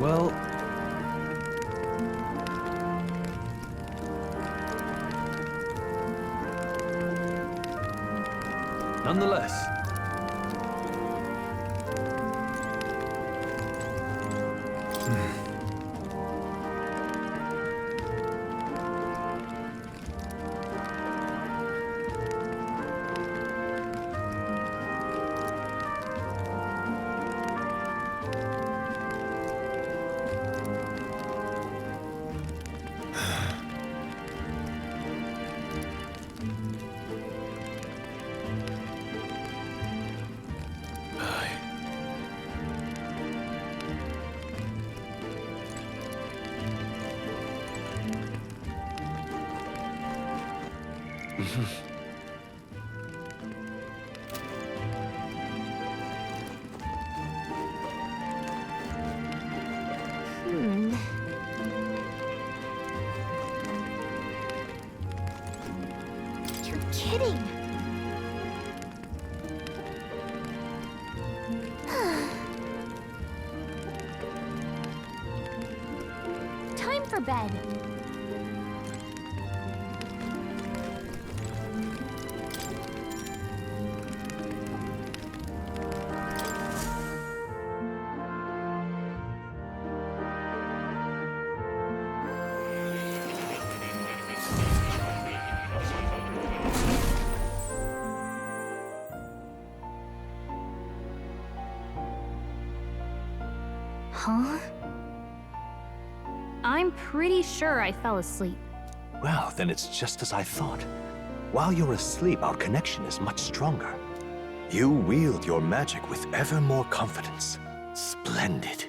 Well... nonetheless... You're kidding. Time for bed. Huh? I'm pretty sure I fell asleep. Well, then it's just as I thought. While you're asleep, our connection is much stronger. You wield your magic with ever more confidence. Splendid.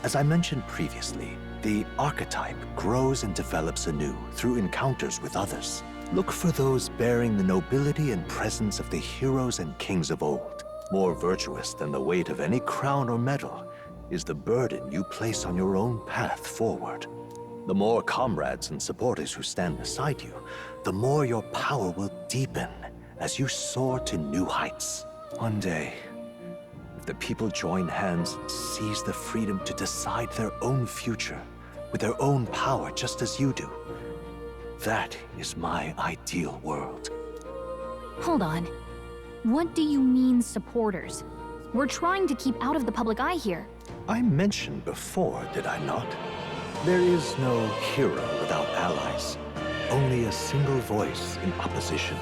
As I mentioned previously, the archetype grows and develops anew through encounters with others. Look for those bearing the nobility and presence of the heroes and kings of old. More virtuous than the weight of any crown or medal is the burden you place on your own path forward. The more comrades and supporters who stand beside you, the more your power will deepen as you soar to new heights. One day, if the people join hands and seize the freedom to decide their own future with their own power just as you do, that is my ideal world. Hold on. What do you mean, supporters? We're trying to keep out of the public eye here. I mentioned before, did I not? There is no hero without allies, only a single voice in opposition.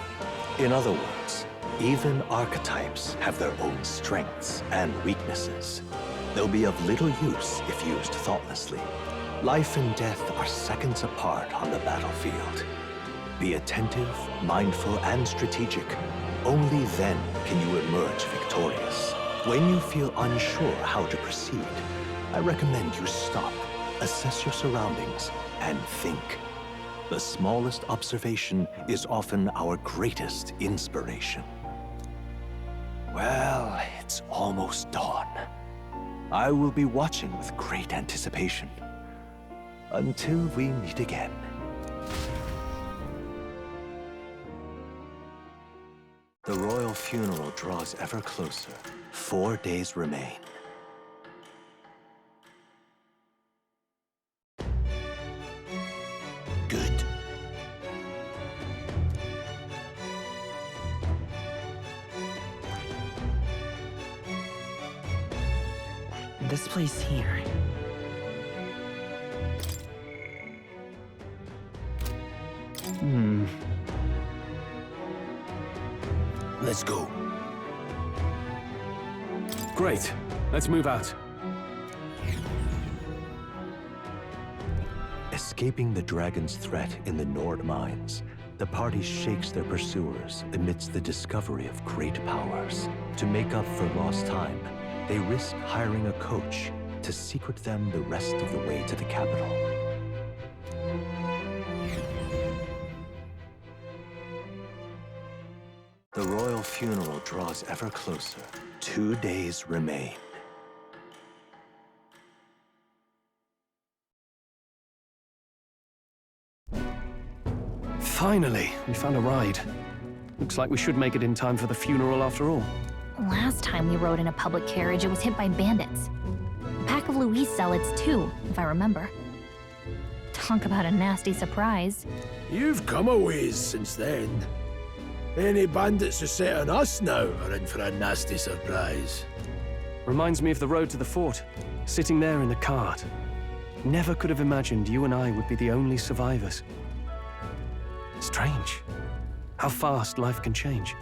In other words, even archetypes have their own strengths and weaknesses. They'll be of little use if used thoughtlessly. Life and death are seconds apart on the battlefield. Be attentive, mindful, and strategic. Only then can you emerge victorious. When you feel unsure how to proceed, I recommend you stop, assess your surroundings, and think. The smallest observation is often our greatest inspiration. Well, it's almost dawn. I will be watching with great anticipation. Until we meet again. The royal funeral draws ever closer. 4 days remain. Good. This place here. Let's go. Great. Let's move out. Escaping the dragon's threat in the Nord mines, the party shakes their pursuers amidst the discovery of great powers. To make up for lost time, they risk hiring a coach to secret them the rest of the way to the capital. The royal funeral draws ever closer. 2 days remain. Finally, we found a ride. Looks like we should make it in time for the funeral after all. Last time we rode in a public carriage, it was hit by bandits. A pack of Louis zealots too, if I remember. Talk about a nasty surprise. You've come a ways since then. Any bandits who set on us now are in for a nasty surprise. Reminds me of the road to the fort, sitting there in the cart. Never could have imagined you and I would be the only survivors. Strange. How fast life can change.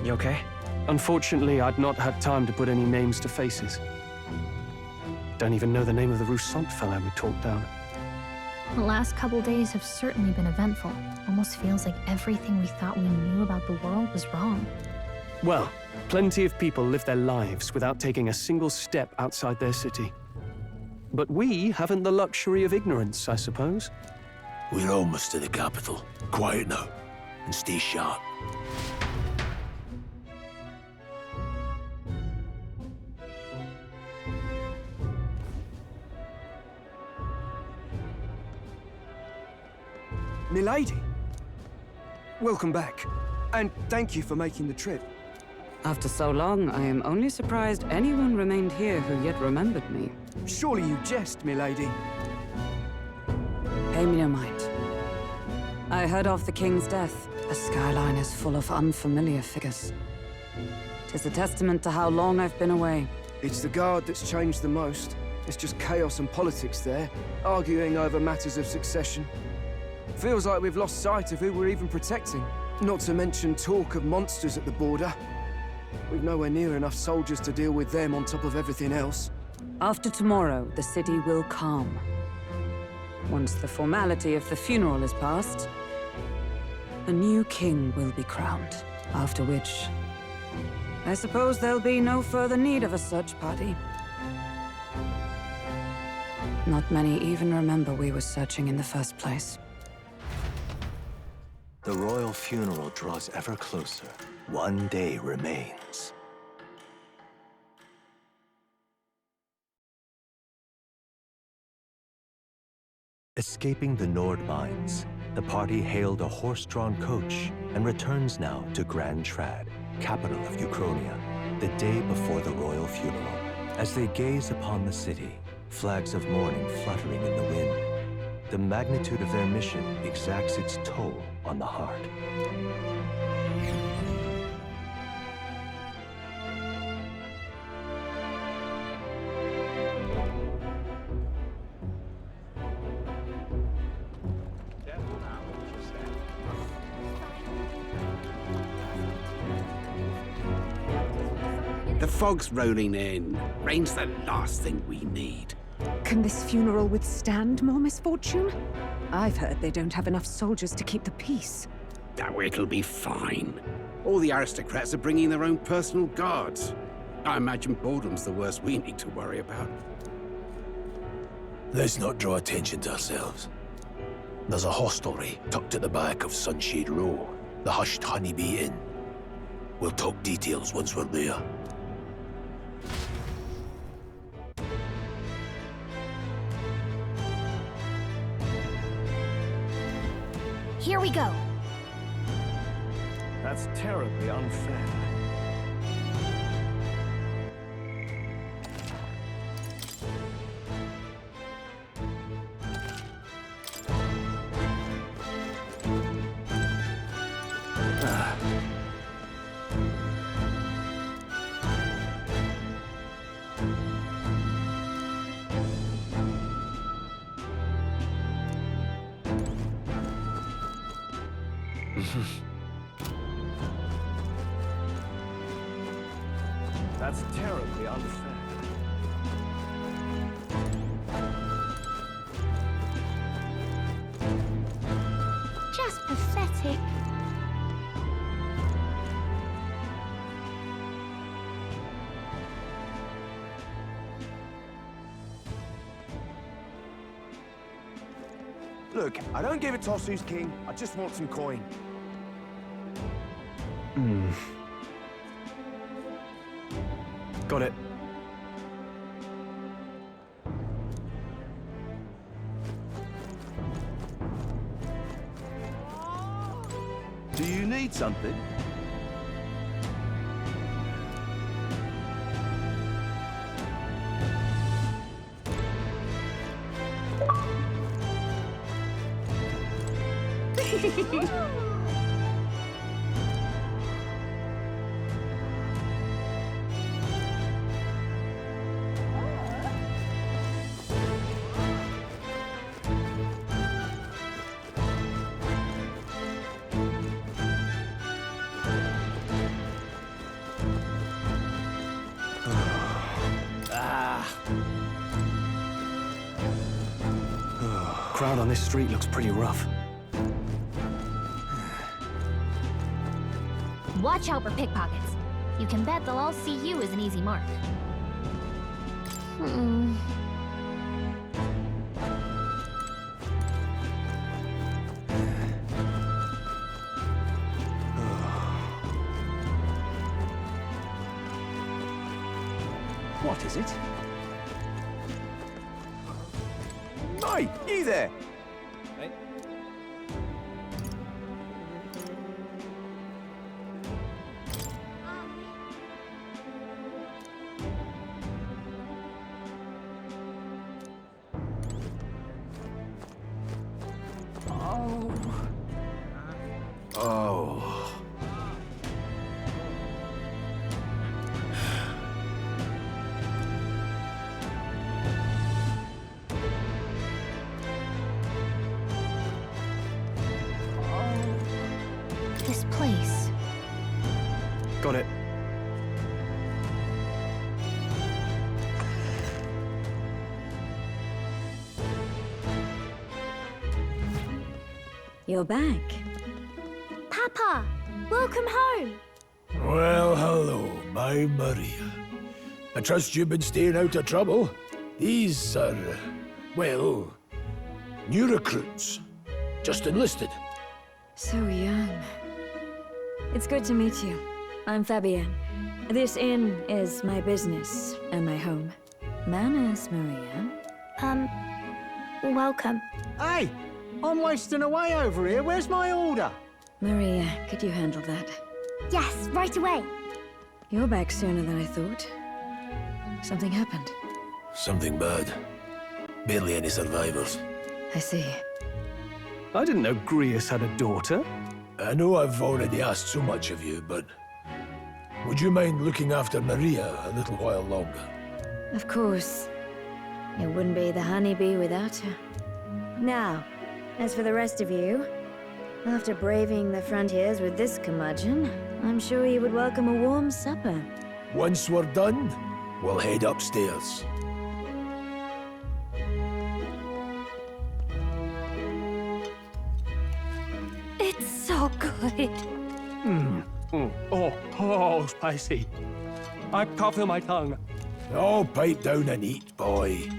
You okay? Unfortunately, I'd not had time to put any names to faces. Don't even know the name of the Roussant fellow we talked down. The last couple days have certainly been eventful. Almost feels like everything we thought we knew about the world was wrong. Well, plenty of people live their lives without taking a single step outside their city. But we haven't the luxury of ignorance, I suppose. We're almost to the capital. Quiet now, and stay sharp. Milady! Welcome back, and thank you for making the trip. After so long, I am only surprised anyone remained here who yet remembered me. Surely you jest, milady. Pay me no mind. I heard of the king's death. The skyline is full of unfamiliar figures. 'Tis a testament to how long I've been away. It's the guard that's changed the most. It's just chaos and politics there, arguing over matters of succession. Feels like we've lost sight of who we're even protecting. Not to mention talk of monsters at the border. We've nowhere near enough soldiers to deal with them on top of everything else. After tomorrow, the city will calm. Once the formality of the funeral is past, a new king will be crowned. After which, I suppose there'll be no further need of a search party. Not many even remember we were searching in the first place. The royal funeral draws ever closer. One day remains. Escaping the Nord mines, the party hailed a horse-drawn coach and returns now to Grand Trad, capital of Uchronia, the day before the royal funeral. As they gaze upon the city, flags of mourning fluttering in the wind, the magnitude of their mission exacts its toll on the heart. The fog's rolling in. Rain's the last thing we need. Can this funeral withstand more misfortune? I've heard they don't have enough soldiers to keep the peace. Oh, it'll be fine. All the aristocrats are bringing their own personal guards. I imagine boredom's the worst we need to worry about. Let's not draw attention to ourselves. There's a hostelry tucked at the back of Sunshade Row, the Hushed Honeybee Inn. We'll talk details once we're there. Here we go. That's terribly unfair. That's terribly unfair. Just pathetic. Look, I don't give a toss who's king. I just want some coin. Got it. Do you need something? Crowd on this street looks pretty rough. Watch out for pickpockets. You can bet they'll all see you as an easy mark. What is it? Hey, you there! Oh. This place. Got it. You're back. Papa, welcome home. Well, hello, my Maria. I trust you've been staying out of trouble. These are, well, new recruits. Just enlisted. So young. It's good to meet you. I'm Fabienne. This inn is my business and my home. Manners, Maria. Welcome. Hey, I'm wasting away over here. Where's my order? Maria, could you handle that? Yes, right away. You're back sooner than I thought. Something happened. Something bad. Barely any survivors. I see. I didn't know Grius had a daughter. I know I've already asked so much of you, but would you mind looking after Maria a little while longer? Of course. It wouldn't be the honeybee without her. Now, as for the rest of you, after braving the frontiers with this curmudgeon, I'm sure you would welcome a warm supper. Once we're done, we'll head upstairs. It's so good. Oh, spicy. I can't feel my tongue. Oh, pipe down and eat, boy.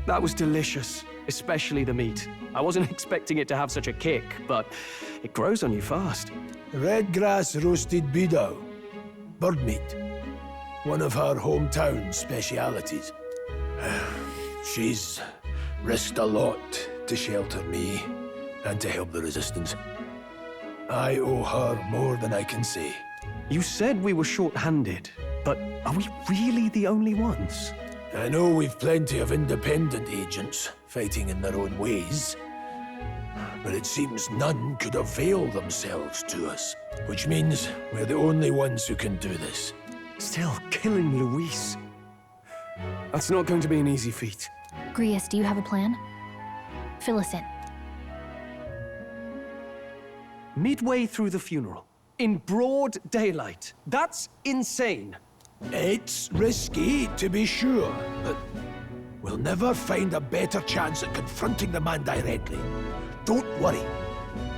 That was delicious, especially the meat. I wasn't expecting it to have such a kick, but it grows on you fast. Red grass roasted bidao. Bird meat. One of her hometown specialities. She's risked a lot to shelter me and to help the resistance. I owe her more than I can say. You said we were short-handed, but are we really the only ones? I know we've plenty of independent agents fighting in their own ways, but it seems none could avail themselves to us, which means we're the only ones who can do this. Still killing Luis. That's not going to be an easy feat. Grius, do you have a plan? Fill us in. Midway through the funeral, in broad daylight. That's insane. It's risky, to be sure, but we'll never find a better chance at confronting the man directly. Don't worry.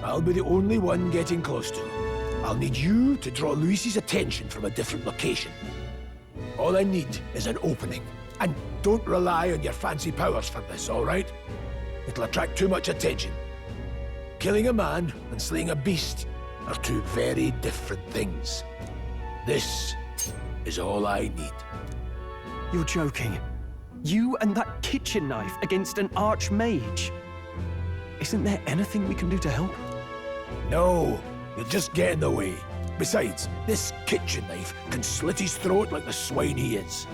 I'll be the only one getting close to him. I'll need you to draw Luis's attention from a different location. All I need is an opening. And don't rely on your fancy powers for this, all right? It'll attract too much attention. Killing a man and slaying a beast are two very different things. This is all I need. You're joking. You and that kitchen knife against an archmage. Isn't there anything we can do to help? No, you'll just get in the way. Besides, this kitchen knife can slit his throat like the swine he is.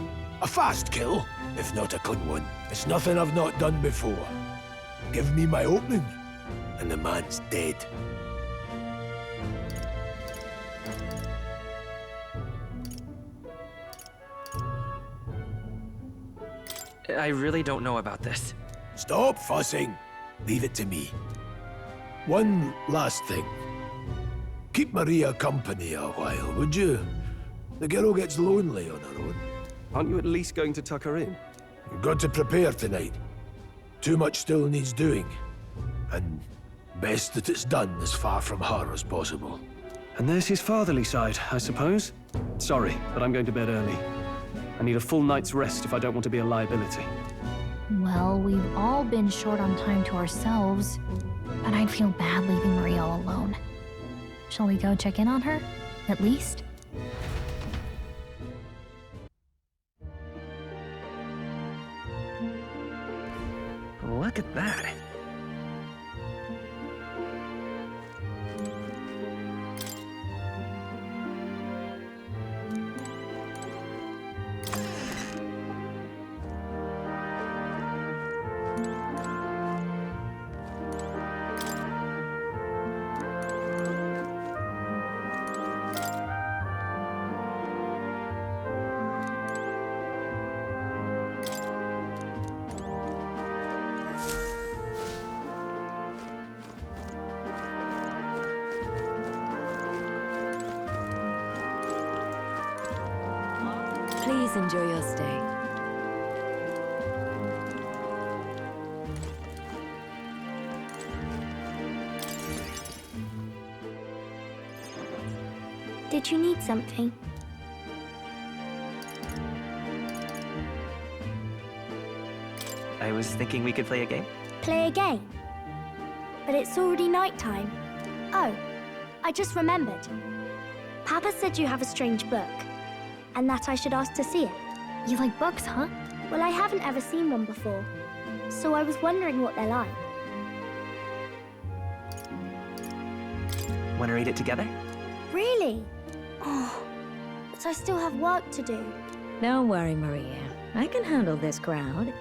A fast kill, if not a clean one. It's nothing I've not done before. Give me my opening, and the man's dead. I really don't know about this. Stop fussing. Leave it to me. One last thing. Keep Maria company a while, would you? The girl gets lonely on her own. Aren't you at least going to tuck her in? You've got to prepare tonight. Too much still needs doing. And best that it's done as far from her as possible. And there's his fatherly side, I suppose. Sorry, but I'm going to bed early. I need a full night's rest if I don't want to be a liability. Well, we've all been short on time to ourselves, but I'd feel bad leaving Maria all alone. Shall we go check in on her, at least? Look at that. Please enjoy your stay. Did you need something? I was thinking we could play a game. Play a game? But it's already nighttime. Oh, I just remembered. Papa said you have a strange book, and that I should ask to see it. You like books, huh? Well, I haven't ever seen one before, so I was wondering what they're like. Want to read it together? Really? Oh, but I still have work to do. Don't worry, Maria. I can handle this crowd.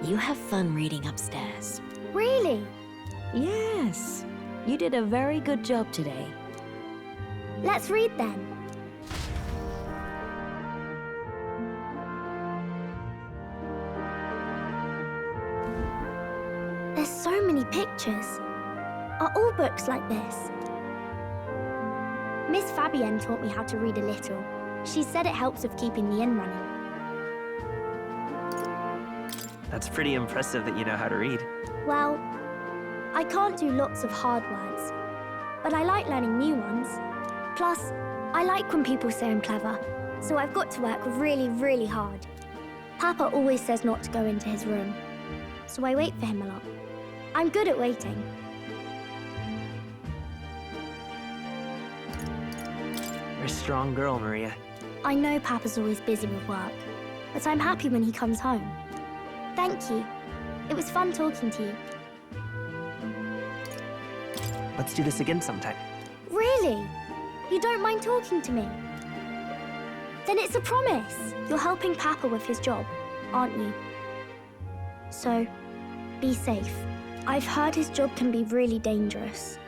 You have fun reading upstairs. Really? Yes. You did a very good job today. Let's read then. There's so many pictures. Are all books like this? Miss Fabienne taught me how to read a little. She said it helps with keeping the inn running. That's pretty impressive that you know how to read. Well, I can't do lots of hard words, but I like learning new ones. Plus, I like when people say I'm clever, so I've got to work really, really hard. Papa always says not to go into his room, so I wait for him a lot. I'm good at waiting. You're a strong girl, Maria. I know Papa's always busy with work, but I'm happy when he comes home. Thank you. It was fun talking to you. Let's do this again sometime. Really? You don't mind talking to me? Then it's a promise. You're helping Papa with his job, aren't you? So, be safe. I've heard his job can be really dangerous.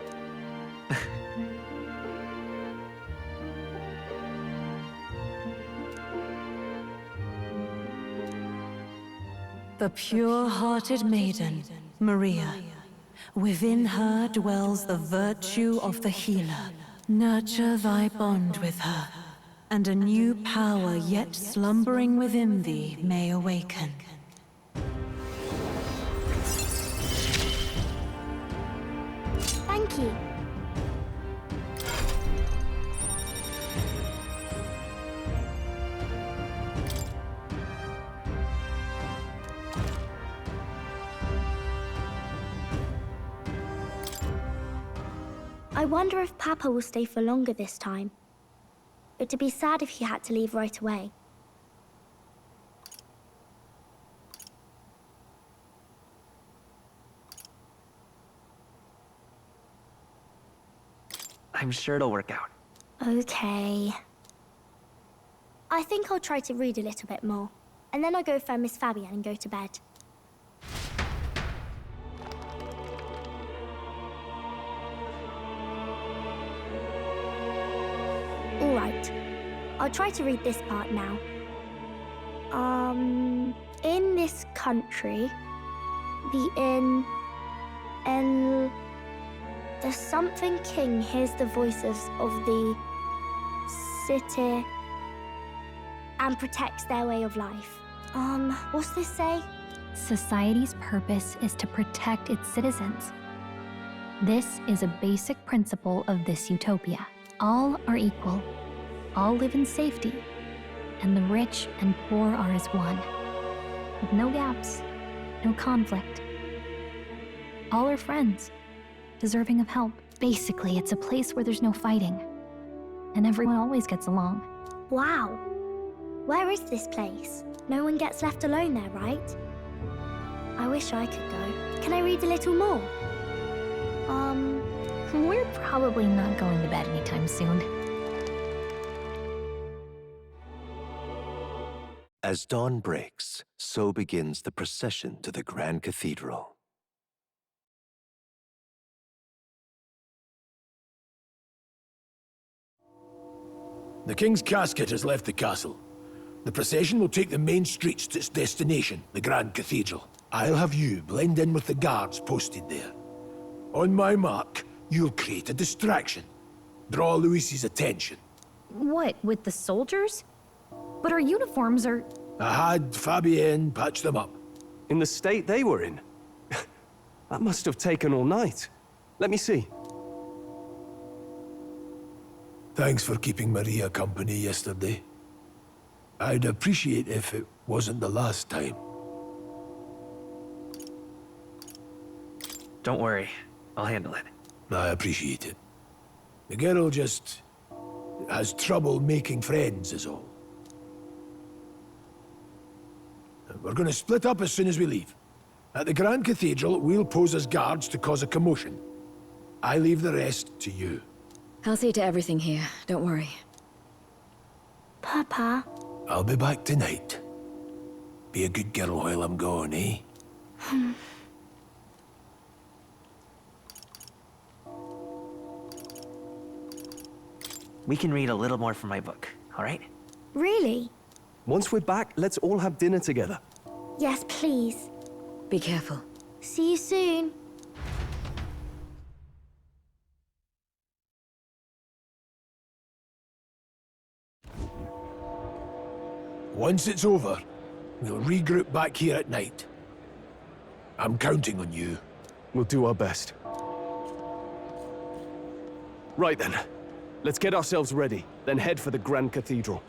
The pure-hearted maiden, Maria. Within her dwells the virtue of the healer. Nurture thy bond with her, and a new power yet slumbering within thee may awaken. Thank you. I wonder if Papa will stay for longer this time. It'd be sad if he had to leave right away. I'm sure it'll work out. Okay. I think I'll try to read a little bit more. and then I'll go find Miss Fabienne and go to bed. All right. I'll try to read this part now. In this country, the something king hears the voices of the city and protects their way of life. What's this say? Society's purpose is to protect its citizens. This is a basic principle of this utopia. All are equal, all live in safety, and the rich and poor are as one, with no gaps, no conflict. All are friends, deserving of help. Basically, it's a place where there's no fighting, and everyone always gets along. Wow. Where is this place? No one gets left alone there, right? I wish I could go. Can I read a little more? We're probably not going to bed anytime soon. As dawn breaks, so begins the procession to the Grand Cathedral. The King's casket has left the castle. The procession will take the main streets to its destination, the Grand Cathedral. I'll have you blend in with the guards posted there. On my mark, you'll create a distraction. Draw Luis's attention. What, with the soldiers? But our uniforms are... I had Fabienne patch them up. In the state they were in? That must have taken all night. Let me see. Thanks for keeping Maria company yesterday. I'd appreciate if it wasn't the last time. Don't worry. I'll handle it. I appreciate it. The girl just has trouble making friends is all. We're gonna split up as soon as we leave. At the Grand Cathedral, we'll pose as guards to cause a commotion. I leave the rest to you. I'll see to everything here, don't worry. Papa. I'll be back tonight. Be a good girl while I'm gone, eh? We can read a little more from my book, all right? Really? Once we're back, let's all have dinner together. Yes, please. Be careful. See you soon. Once it's over, we'll regroup back here at night. I'm counting on you. We'll do our best. Right then. Let's get ourselves ready, then head for the Grand Cathedral.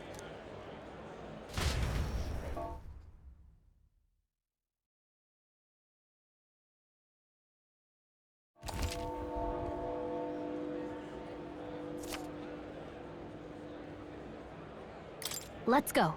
Let's go.